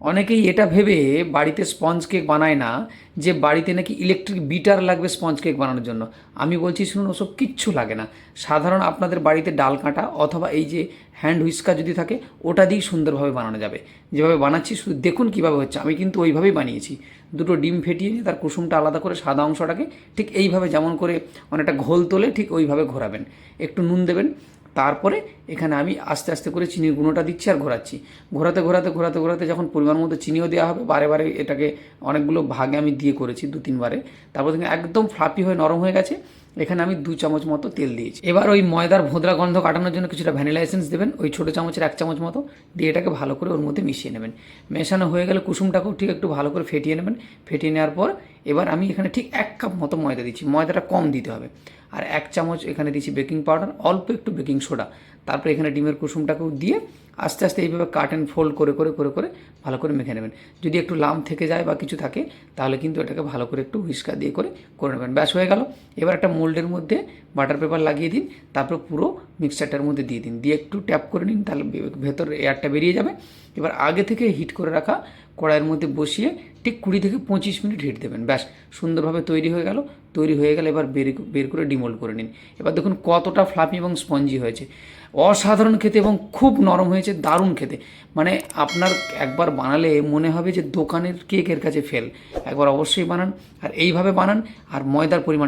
অনেকেই এটা ভেবে বাড়িতে স্পঞ্জ কেক বানায় না যে বাড়িতে নাকি ইলেকট্রিক বিটার লাগবে স্পঞ্জ কেক বানানোর জন্য। আমি বলছি শুনুন, ওসব কিচ্ছু লাগে না। সাধারণ আপনাদের বাড়িতে ডাল কাঁটা অথবা এই যে হ্যান্ড হুইস্কার যদি থাকে, ওটা দিয়েই সুন্দরভাবে বানানো যাবে। যেভাবে বানাচ্ছি শুধু দেখুন কীভাবে হচ্ছে। আমি কিন্তু ওইভাবেই বানিয়েছি। দুটো ডিম ফেটিয়ে নিয়ে তার কুসুমটা আলাদা করে সাদা অংশটাকে ঠিক এইভাবে যেমন করে অনেকটা ঘোল তোলে ঠিক ওইভাবে ঘোরাবেন। একটু নুন দেবেন। তারপরে এখানে আমি আস্তে আস্তে করে চিনির গুঁড়োটা দিচ্ছি আর ঘোরাচ্ছি। ঘোরাতে ঘোরাতে ঘোরাতে ঘোরাতে যখন পরিমাণ মতো চিনিও দেওয়া হবে, বারে বারে এটাকে অনেকগুলো ভাগে আমি দিয়ে করেছি 2-3 বারে। তারপর দেখুন একদম ফ্লাফি হয়ে নরম হয়ে গেছে। এখানে আমি 2 চামচ মতো তেল দিয়েছি। এবার ওই ময়দার ভোঁদরা গন্ধ কাটানোর জন্য কিছুটা ভ্যানিলা এসেন্স দেবেন, ওই ছোটো চামচের 1 চামচ মতো দিয়ে এটাকে ভালো করে ওর মধ্যে মিশিয়ে নেবেন। মেশানো হয়ে গেলে কুসুমটাকেও ঠিক একটু ভালো করে ফেটিয়ে নেবেন। ফেটিয়ে নেওয়ার পর এবার আমি এখানে ঠিক 1 কাপ মতো ময়দা দিচ্ছি। ময়দাটা কম দিতে হবে। আর 1 চামচ এখানে দিচ্ছি বেকিং পাউডার, অল্প একটু বেকিং সোডা। তারপরে এখানে ডিমের কুসুমটাকেও দিয়ে আস্তে আস্তে এইভাবে কাট অ্যান্ড ফোল্ড করে করে করে করে ভালো করে মেখে নেবেন। যদি একটু লাম থেকে যায় বা কিছু থাকে তাহলে কিন্তু এটাকে ভালো করে একটু হুইস্কার দিয়ে করে নেবেন। ব্যাস হয়ে গেল। এবার একটা মোল্ডের মধ্যে বাটার পেপার লাগিয়ে দিন। তারপর পুরো মিক্সচারটার মধ্যে দিয়ে দিন, দিয়ে একটু ট্যাপ করে নিন, তাহলে ভেতর এয়ারটা বেরিয়ে যাবে। এবার আগে থেকে হিট করে রাখা কড়াইয়ের মধ্যে বসিয়ে ঠিক 20 থেকে 25 মিনিট হিট দেবেন। ব্যাস সুন্দরভাবে তৈরি হয়ে গেল। তৈরি হয়ে গেলে এবার বের করে ডিমোল্ড করে নিন। এবার দেখুন কতটা ফ্লাফি এবং স্পঞ্জি হয়েছে। অসাধারণ খেতে এবং খুব নরম হয়েছে, দারুণ খেতে। মানে আপনার একবার বানালে মনে হবে যে দোকানের কেকের কাছে ফেল। একবার অবশ্যই বানান, আর এইভাবে বানান। আর ময়দার পরিমাণ